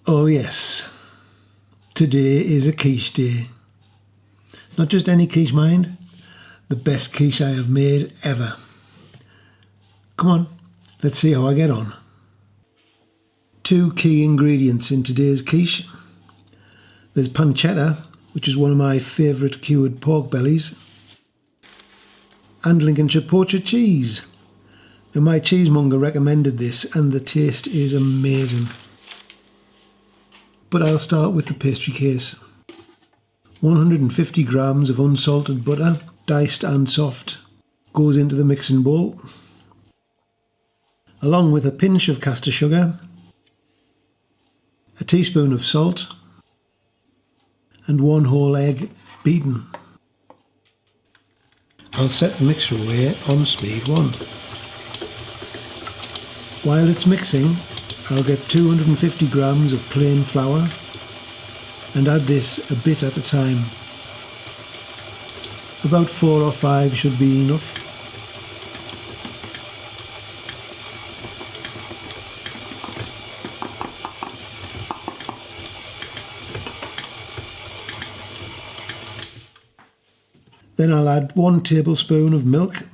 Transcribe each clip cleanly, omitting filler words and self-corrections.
Oh yes, today is a quiche day. Not just any quiche, mind, the best quiche I have made ever. Come on, let's see how I get on. 2 key ingredients in today's quiche. There's pancetta, which is one of my favourite cured pork bellies, and Lincolnshire Poacher cheese. Now my cheesemonger recommended this and the taste is amazing. But I'll start with the pastry case. 150 grams of unsalted butter, diced and soft, goes into the mixing bowl, along with a pinch of caster sugar, a teaspoon of salt, and 1 whole egg beaten. I'll set the mixer away on speed 1. While it's mixing, I'll get 250 grams of plain flour and add this a bit at a time. About 4 or 5 should be enough. Then I'll add 1 tablespoon of milk,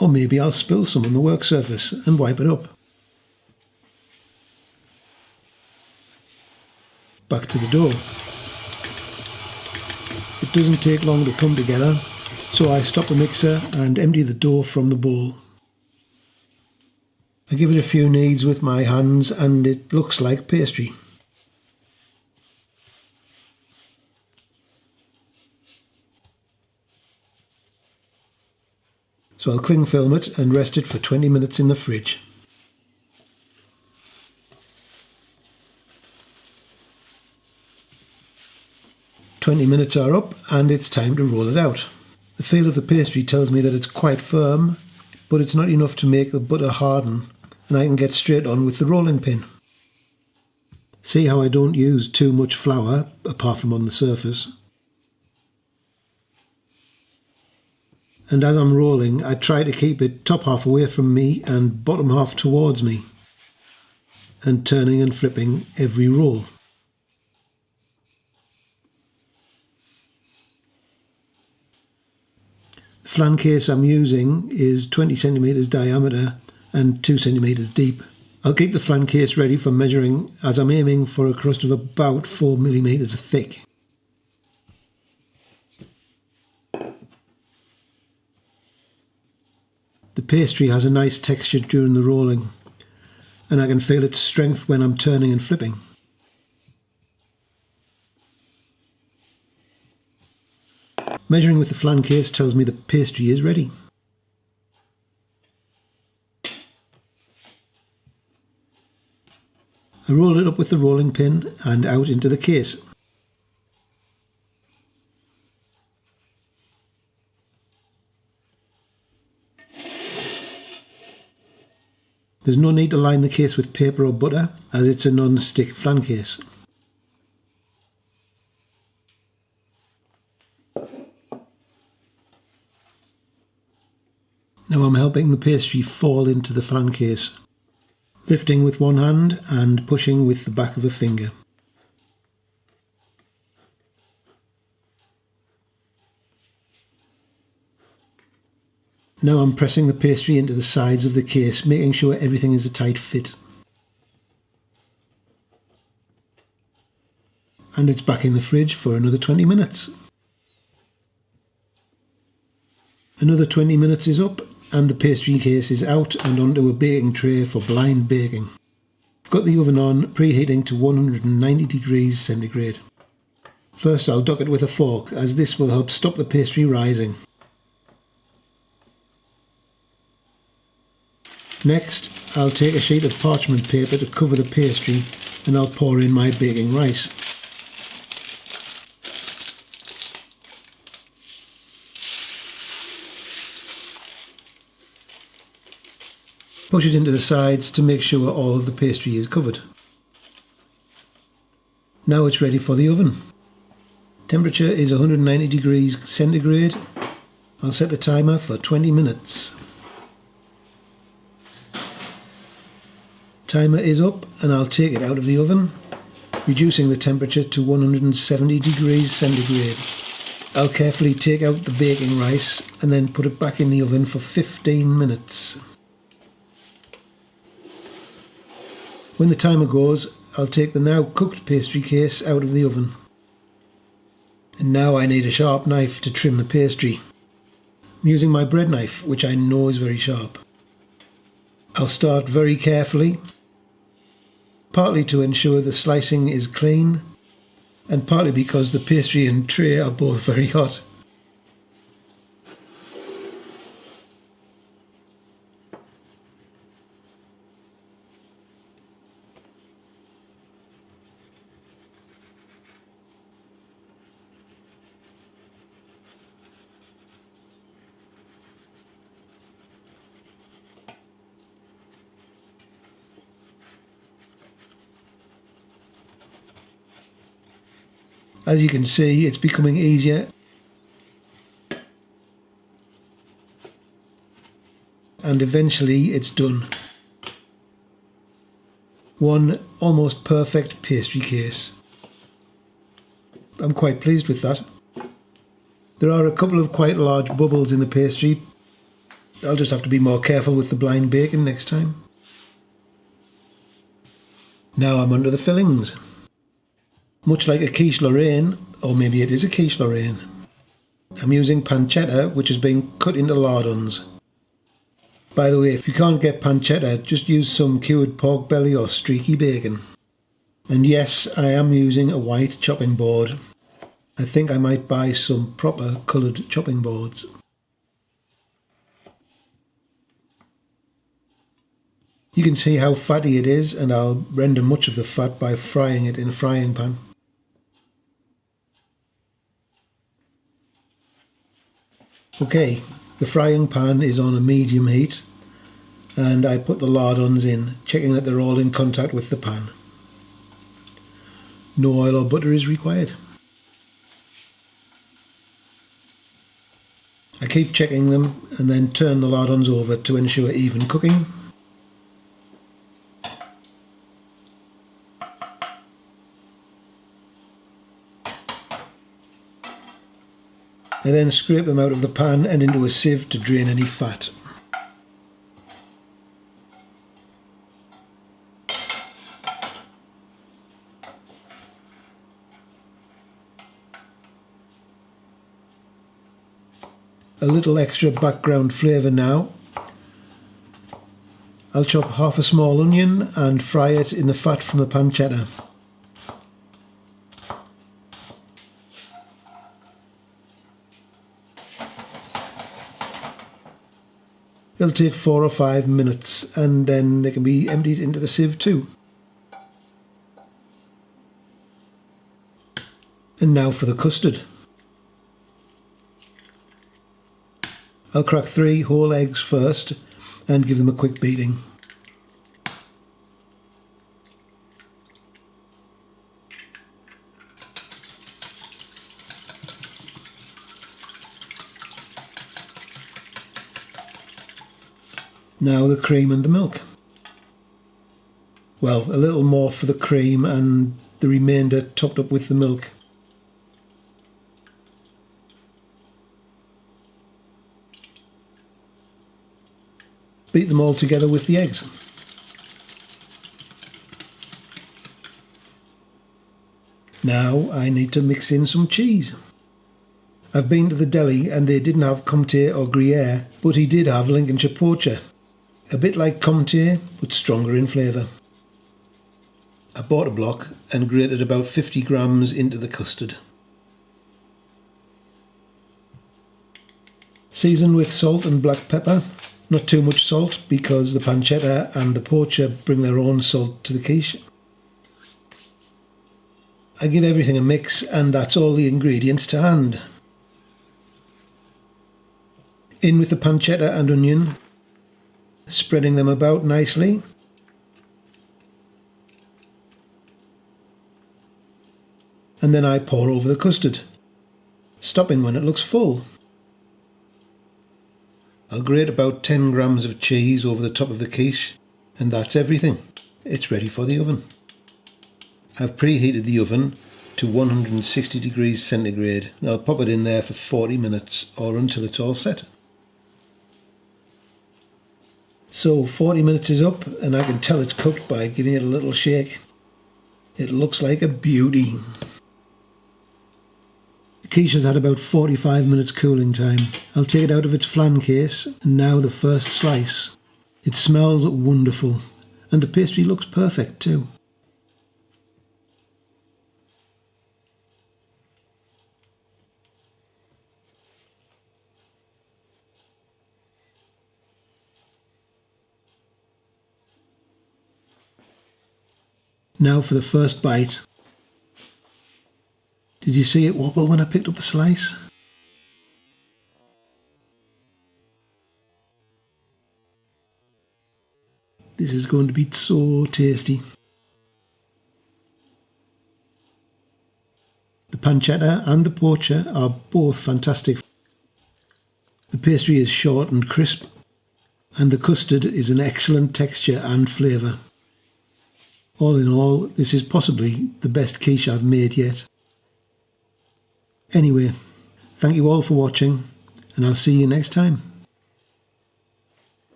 or maybe I'll spill some on the work surface and wipe it up. Back to the dough. It doesn't take long to come together, so I stop the mixer and empty the dough from the bowl. I give it a few kneads with my hands and it looks like pastry. So I'll cling film it and rest it for 20 minutes in the fridge. "20 minutes are up and it's time to roll it out. The feel of the pastry tells me that it's quite firm, but it's not enough to make the butter harden, and I can get straight on with the rolling pin. See how I don't use too much flour, apart from on the surface. And as I'm rolling, I try to keep it top half away from me and bottom half towards me, and turning and flipping every roll. The flan case I'm using is 20 centimetres diameter and 2 centimetres deep. I'll keep the flan case ready for measuring as I'm aiming for a crust of about 4 millimetres thick. The pastry has a nice texture during the rolling, and I can feel its strength when I'm turning and flipping. Measuring with the flan case tells me the pastry is ready. I roll it up with the rolling pin and out into the case. There's no need to line the case with paper or butter, as it's a non-stick flan case. Now I'm helping the pastry fall into the flan case, lifting with one hand and pushing with the back of a finger. Now I'm pressing the pastry into the sides of the case, making sure everything is a tight fit. And it's back in the fridge for another 20 minutes. Another 20 minutes is up and the pastry case is out and onto a baking tray for blind baking. I've got the oven on, preheating to 190 degrees centigrade. First I'll duck it with a fork, as this will help stop the pastry rising. Next, I'll take a sheet of parchment paper to cover the pastry and I'll pour in my baking rice. Push it into the sides to make sure all of the pastry is covered. Now it's ready for the oven. Temperature is 190 degrees centigrade. I'll set the timer for 20 minutes. Timer is up and I'll take it out of the oven, reducing the temperature to 170 degrees centigrade. I'll carefully take out the baking rice and then put it back in the oven for 15 minutes. When the timer goes, I'll take the now cooked pastry case out of the oven. And now I need a sharp knife to trim the pastry. I'm using my bread knife, which I know is very sharp. I'll start very carefully, partly to ensure the slicing is clean, and partly because the pastry and tray are both very hot. As you can see, it's becoming easier. And eventually it's done. One almost perfect pastry case. I'm quite pleased with that. There are a couple of quite large bubbles in the pastry. I'll just have to be more careful with the blind bacon next time. Now I'm onto the fillings. Much like a quiche Lorraine, or maybe it is a quiche Lorraine, I'm using pancetta, which has been cut into lardons. By the way, if you can't get pancetta, just use some cured pork belly or streaky bacon. And yes, I am using a white chopping board. I think I might buy some proper coloured chopping boards. You can see how fatty it is, and I'll render much of the fat by frying it in a frying pan. Okay, the frying pan is on a medium heat and I put the lardons in, checking that they're all in contact with the pan. No oil or butter is required. I keep checking them and then turn the lardons over to ensure even cooking. I then scrape them out of the pan and into a sieve to drain any fat. A little extra background flavour now. I'll chop half a small onion and fry it in the fat from the pancetta. It'll take 4 or 5 minutes and then they can be emptied into the sieve too. And now for the custard. I'll crack 3 whole eggs first and give them a quick beating. Now the cream and the milk. Well, a little more for the cream and the remainder topped up with the milk. Beat them all together with the eggs. Now I need to mix in some cheese. I've been to the deli and they didn't have Comté or Gruyere, but he did have Lincolnshire Poacher. A bit like Comté, but stronger in flavour. I bought a block and grated about 50 grams into the custard. Season with salt and black pepper. Not too much salt because the pancetta and the poacher bring their own salt to the quiche. I give everything a mix and that's all the ingredients to hand. In with the pancetta and onion, spreading them about nicely. And then I pour over the custard, stopping when it looks full. I'll grate about 10 grams of cheese over the top of the quiche, and that's everything. it's ready for the oven. I've preheated the oven to 160 degrees centigrade and I'll pop it in there for 40 minutes or until it's all set. So 40 minutes is up and I can tell it's cooked by giving it a little shake. It looks like a beauty. The quiche has had about 45 minutes cooling time. I'll take it out of its flan case and now the first slice. It smells wonderful and the pastry looks perfect too. Now for the first bite. Did you see it wobble when I picked up the slice? This is going to be so tasty. The pancetta and the poacher are both fantastic. The pastry is short and crisp, and the custard is an excellent texture and flavour. All in all, this is possibly the best quiche I've made yet. Anyway, thank you all for watching, and I'll see you next time.